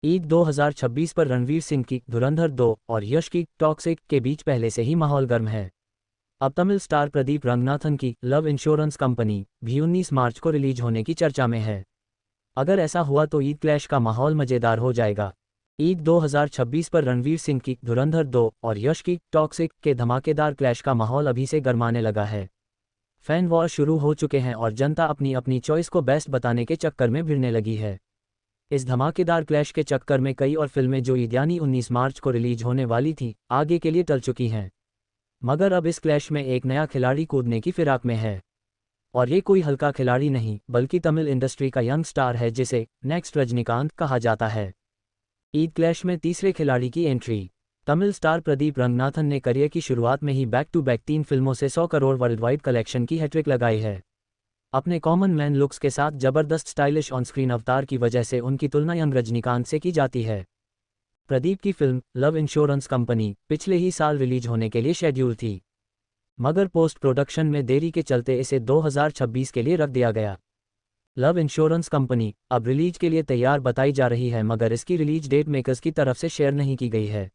ईद 2026 पर रणवीर सिंह की धुरंधर 2 और यश की टॉक्सिक के बीच पहले से ही माहौल गर्म है। अब तमिल स्टार प्रदीप रंगनाथन की लव इंश्योरेंस कंपनी भी 19 मार्च को रिलीज होने की चर्चा में है। अगर ऐसा हुआ तो ईद क्लैश का माहौल मजेदार हो जाएगा। ईद 2026 पर रणवीर सिंह की धुरंधर 2 और यश की टॉक्सिक के धमाकेदार क्लैश का माहौल अभी से गर्माने लगा है। फैन वॉर शुरू हो चुके हैं और जनता अपनी अपनी चॉइस को बेस्ट बताने के चक्कर में भिड़ने लगी है। इस धमाकेदार क्लैश के चक्कर में कई और फिल्में जो ईद यानी 19 मार्च को रिलीज होने वाली थी आगे के लिए टल चुकी हैं। मगर अब इस क्लैश में एक नया खिलाड़ी कूदने की फिराक में है। और ये कोई हल्का खिलाड़ी नहीं बल्कि तमिल इंडस्ट्री का यंग स्टार है जिसे नेक्स्ट रजनीकांत कहा जाता है। ईद क्लैश में तीसरे खिलाड़ी की एंट्री। तमिल स्टार प्रदीप रंगनाथन ने करियर की शुरुआत में ही बैक टू बैक 3 फिल्मों से 100 करोड़ वर्ल्ड वाइड कलेक्शन की हैट्रिक लगाई है। अपने कॉमन मैन लुक्स के साथ जबरदस्त स्टाइलिश ऑन स्क्रीन अवतार की वजह से उनकी तुलना यंग रजनीकांत से की जाती है। प्रदीप की फिल्म लव इंश्योरेंस कंपनी पिछले ही साल रिलीज होने के लिए शेड्यूल थी, मगर पोस्ट प्रोडक्शन में देरी के चलते इसे 2026 के लिए रख दिया गया। लव इंश्योरेंस कंपनी अब रिलीज के लिए तैयार बताई जा रही है, मगर इसकी रिलीज डेट मेकर्स की तरफ से शेयर नहीं की गई है।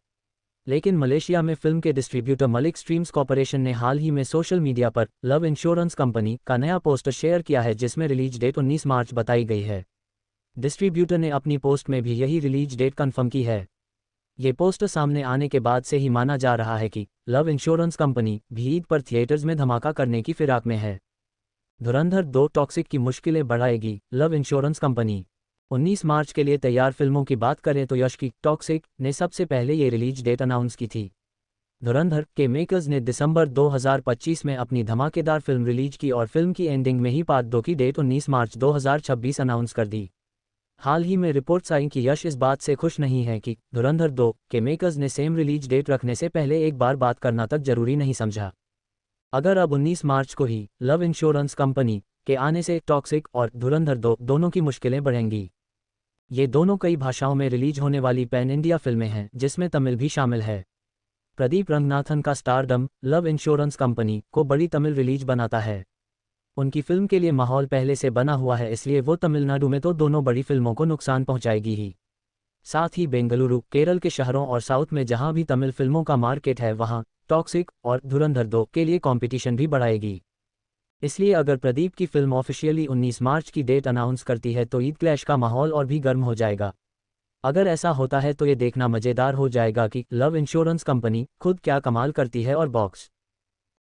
लेकिन मलेशिया में फिल्म के डिस्ट्रीब्यूटर मलिक स्ट्रीम्स कॉर्पोरेशन ने हाल ही में सोशल मीडिया पर लव इंश्योरेंस कंपनी का नया पोस्टर शेयर किया है जिसमें रिलीज डेट 19 मार्च बताई गई है। डिस्ट्रीब्यूटर ने अपनी पोस्ट में भी यही रिलीज डेट कंफर्म की है। ये पोस्टर सामने आने के बाद से ही माना जा रहा है कि लव इंश्योरेंस कंपनी भी ईद पर थिएटर्स में धमाका करने की फिराक में है। धुरंधर 2 टॉक्सिक की मुश्किलें बढ़ाएगी लव इंश्योरेंस कंपनी। 19 मार्च के लिए तैयार फिल्मों की बात करें तो यश की टॉक्सिक ने सबसे पहले ये रिलीज डेट अनाउंस की थी। धुरंधर के मेकर्स ने दिसंबर 2025 में अपनी धमाकेदार फिल्म रिलीज की और फिल्म की एंडिंग में ही पार्ट 2 की डेट 19 मार्च 2026 अनाउंस कर दी। हाल ही में रिपोर्ट्स आई कि यश इस बात से खुश नहीं है कि धुरंधर 2 के मेकर्स ने सेम रिलीज डेट रखने से पहले एक बार बात करना तक जरूरी नहीं समझा। अगर अब 19 मार्च को ही लव इंश्योरेंस कंपनी के आने से टॉक्सिक और धुरंधर 2 दोनों की मुश्किलें बढ़ेंगी। ये दोनों कई भाषाओं में रिलीज होने वाली पैन इंडिया फिल्में हैं जिसमें तमिल भी शामिल है। प्रदीप रंगनाथन का स्टारडम लव इंश्योरेंस कंपनी को बड़ी तमिल रिलीज बनाता है। उनकी फिल्म के लिए माहौल पहले से बना हुआ है, इसलिए वो तमिलनाडु में तो दोनों बड़ी फिल्मों को नुकसान पहुंचाएगी ही। साथ ही बेंगलुरु, केरल के शहरों और साउथ में जहां भी तमिल फिल्मों का मार्केट है वहां टॉक्सिक और धुरंधर 2 के लिए कंपटीशन भी बढ़ाएगी। इसलिए अगर प्रदीप की फिल्म ऑफिशियली 19 मार्च की डेट अनाउंस करती है तो ईद क्लैश का माहौल और भी गर्म हो जाएगा। अगर ऐसा होता है तो ये देखना मजेदार हो जाएगा कि लव इंश्योरेंस कंपनी खुद क्या कमाल करती है और बॉक्स